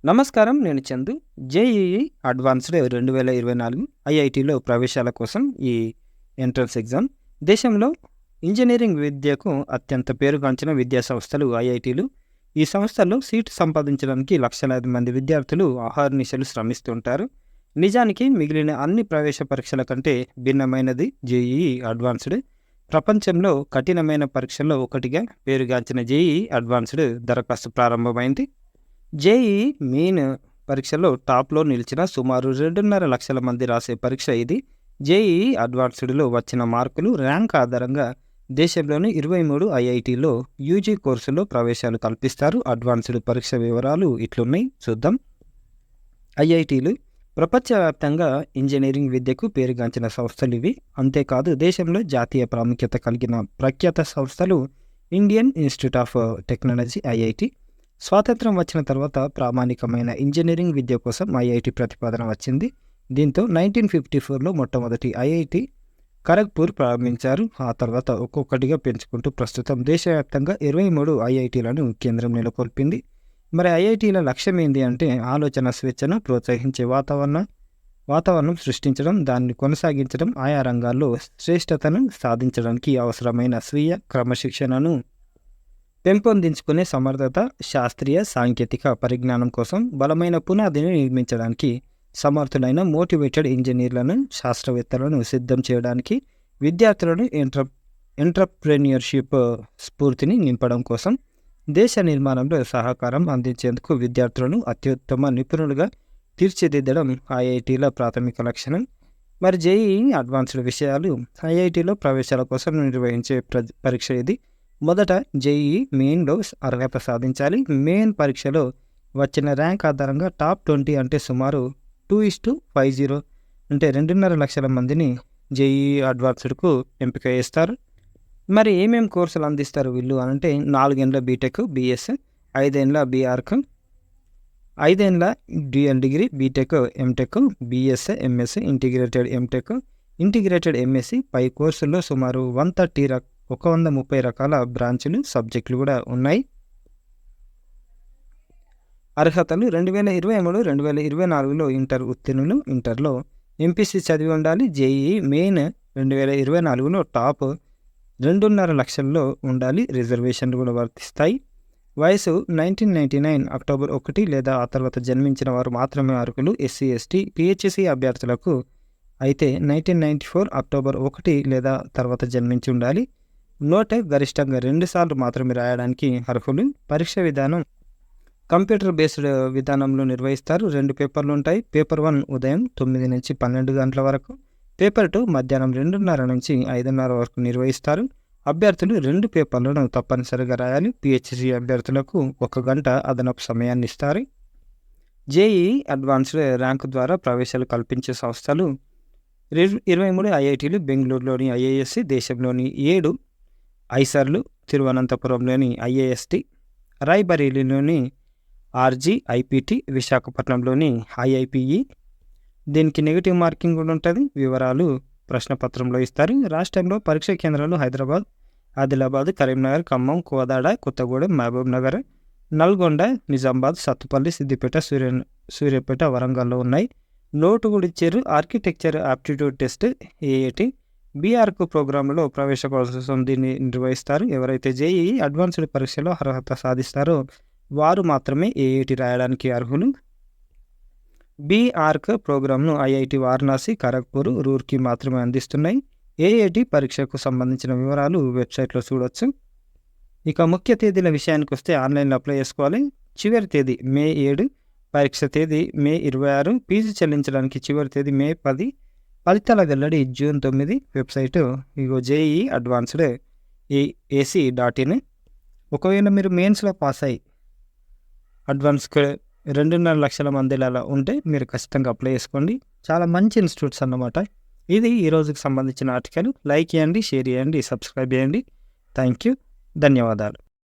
నమస్కారం. నేను Chandu. JEE advanced 2024 ఐఐటీలో ప్రవేశాల కోసం ఈ ఎంట్రన్స్ ఎగ్జామ్. దేశంలో ఇంజినీరింగ్ విద్యకు అత్యంత పేరుగాంచిన విద్యా సంస్థలు ఐఐటీలు. ఈ సంస్థల్లో సీటు సంపాదించడానికి లక్షలాది మంది విద్యార్థులు అహర్నిశలు శ్రమిస్తుంటారు. నిజానికి మిగిలిన అన్ని ప్రవేశ పరీక్షల కంటే భిన్నమైనది జేఈఈ అడ్వాన్స్డ్. ప్రపంచంలో కఠినమైన పరీక్షల్లో ఒకటిగా పేరుగాంచిన జేఈఈ అడ్వాన్స్డ్ దరఖాస్తు ప్రారంభమైంది. జేఈఈ మెయిన్ పరీక్షలో టాప్లో నిలిచిన సుమారు 2.5 లక్షల మంది రాసే పరీక్ష ఇది. జేఈఈ అడ్వాన్స్డ్లో వచ్చిన మార్కులు, ర్యాంక్ ఆధారంగా దేశంలోని 23 ఐఐటీల్లో యూజీ కోర్సులో ప్రవేశాలు కల్పిస్తారు. అడ్వాన్స్డ్ పరీక్ష వివరాలు ఇట్లున్నాయి, చూద్దాం. ఐఐటీలు ప్రపంచవ్యాప్తంగా ఇంజనీరింగ్ విద్యకు పేరుగాంచిన సంస్థలు ఇవి. అంతేకాదు దేశంలో జాతీయ ప్రాముఖ్యత కలిగిన ప్రఖ్యాత సంస్థలు Indian institute of technology IIT. స్వాతంత్రం వచ్చిన తర్వాత ప్రామాణికమైన ఇంజనీరింగ్ విద్య కోసం ఐఐటి ప్రతిపాదన వచ్చింది. దీంతో 1954లో మొట్టమొదటి ఐఐటి ఖరగ్పూర్ ప్రారంభించారు. ఆ తర్వాత ఒక్కొక్కటిగా పెంచుకుంటూ ప్రస్తుతం దేశవ్యాప్తంగా 23 ఐఐటీలను కేంద్రం నెలకొల్పింది. మరి ఐఐటీల లక్ష్యం ఏంటి అంటే ఆలోచన స్వేచ్ఛను ప్రోత్సహించే వాతావరణం సృష్టించడం, దాన్ని కొనసాగించడం, ఆయా రంగాల్లో శ్రేష్టతను సాధించడానికి అవసరమైన స్వీయ క్రమశిక్షణను పెంపొందించుకునే సమర్థత, శాస్త్రీయ సాంకేతిక పరిజ్ఞానం కోసం బలమైన పునాదిని నిర్మించడానికి, సమర్థులైన మోటివేటెడ్ ఇంజనీర్లను, శాస్త్రవేత్తలను సిద్ధం చేయడానికి, విద్యార్థులను ఎంటర్ప్రెన్యూర్షిప్ స్ఫూర్తిని నింపడం కోసం, దేశ నిర్మాణంలో సహకారం అందించేందుకు విద్యార్థులను అత్యుత్తమ నిపుణులుగా తీర్చిదిద్దడం ఐఐటీల ప్రాథమిక లక్షణం. మరి జేఈఈ అడ్వాన్స్డ్ విషయాలు. ఐఐటీలో ప్రవేశాల కోసం నిర్వహించే పరీక్ష ఇది. మొదట జేఈఈ మెయిన్లో అర్హత సాధించాలి. మెయిన్ పరీక్షలో వచ్చిన ర్యాంక్ ఆధారంగా టాప్ 20 అంటే సుమారు 2:50 అంటే 2.5 లక్షల మందిని జేఈఈ అడ్వాన్స్డ్కు ఎంపిక చేస్తారు. మరి ఏమేమి కోర్సులు అందిస్తారు వీళ్ళు అంటే 4 ఏళ్ళ బీటెక్, బీఎస్, 5 ఏళ్ళ బీఆర్క్, 5 ఏళ్ళ dual degree, B Tech, M Tech, BSA, MSA, integrated MSc. పై కోర్సుల్లో సుమారు 130 రకాల బ్రాంచులు, సబ్జెక్టులు కూడా ఉన్నాయి. అర్హతలు 2023-2024లో ఇంటర్ ఉత్తీర్ణులు, ఇంటర్లో ఎంపీసీ చదివి ఉండాలి. జేఈఈ మెయిన్ 2024లో టాప్ 2.5 లక్షల్లో ఉండాలి. రిజర్వేషన్లు కూడా వర్తిస్తాయి. వయసు 1999 అక్టోబర్ 1 లేదా ఆ తర్వాత జన్మించిన వారు మాత్రమే అర్హులు. ఎస్సీ, ఎస్టీ, పిహెచ్సి అభ్యర్థులకు అయితే 1994 అక్టోబర్ 1 లేదా తర్వాత జన్మించి ఉండాలి. నోట్ గరిష్టంగా 2 సార్లు మాత్రమే రాయడానికి అర్హులు. పరీక్ష విధానం కంప్యూటర్ బేస్డ్ విధానంలో నిర్వహిస్తారు. 2 పేపర్లు ఉంటాయి. పేపర్ 1 ఉదయం 9 నుంచి 12 గంటల వరకు, పేపర్ 2 మధ్యాహ్నం 2:30 నుంచి 5:30 వరకు నిర్వహిస్తారు. అభ్యర్థులు 2 పేపర్లను తప్పనిసరిగా రాయాలి. పిహెచ్సి అభ్యర్థులకు 1 గంట అదనపు సమయాన్ని ఇస్తారు. జేఈఈ అడ్వాన్స్డ్ ర్యాంకు ద్వారా ప్రవేశాలు కల్పించే సంస్థలు 23 ఐఐటీలు, బెంగళూరులోని ఐఐఎస్సి, దేశంలోని 7 ఐసర్లు, తిరువనంతపురంలోని ఐఐఎస్టి, రాయ్బరేలీలోని ఆర్జీ ఐపీటీ, విశాఖపట్నంలోని ఐఐపిఈ. దీనికి నెగిటివ్ మార్కింగ్ కూడా ఉంటుంది. వివరాలు ప్రశ్నపత్రంలో ఇస్తారు. రాష్ట్రంలో పరీక్ష కేంద్రాలు హైదరాబాద్, ఆదిలాబాద్, కరీంనగర్, ఖమ్మం, కోదాడ, కొత్తగూడెం, మహబూబ్ నగర్, నల్గొండ, నిజామాబాద్, సత్తుపల్లి, సిద్దిపేట, సూర్యాపేట, వరంగల్లో ఉన్నాయి. నోటు కూడా ఇచ్చారు. Architecture aptitude test IIT, B.Arch ప్రోగ్రాంలో ప్రవేశ కోసం దీన్ని నిర్వహిస్తారు. ఎవరైతే జేఈఈ అడ్వాన్స్డ్ పరీక్షలో అర్హత సాధిస్తారో వారు మాత్రమే ఏఐటి రాయడానికి అర్హులు. బీఆర్క్ ప్రోగ్రాంను ఐఐటి వారణాసి, ఖరగ్పూర్, రూర్కీ మాత్రమే అందిస్తున్నాయి. ఏఐటి పరీక్షకు సంబంధించిన వివరాలు వెబ్సైట్లో చూడవచ్చు. ఇక ముఖ్య తేదీల విషయానికి వస్తే ఆన్లైన్లో అప్లై చేసుకోవాలి. చివరి తేదీ మే 7, పరీక్ష తేదీ మే 26, ఫీజు చెల్లించడానికి చివరి తేదీ మే 10, ఫలితాల వెల్లడి జూన్ 9. వెబ్సైట్ ఇగో జేఈఈ అడ్వాన్స్డ్ AC.in. ఒకవేళ మీరు మెయిన్స్లో పాస్ అయ్యి అడ్వాన్స్కి 2.5 లక్షల మందిలో అలా ఉంటే మీరు ఖచ్చితంగా అప్లై చేసుకోండి. చాలా మంచి ఇన్స్టిట్యూట్స్ అన్నమాట. ఇది ఈ రోజుకి సంబంధించిన ఆర్టికల్. లైక్ చేయండి, షేర్ చేయండి, సబ్స్క్రైబ్ చేయండి. థ్యాంక్ యూ, ధన్యవాదాలు.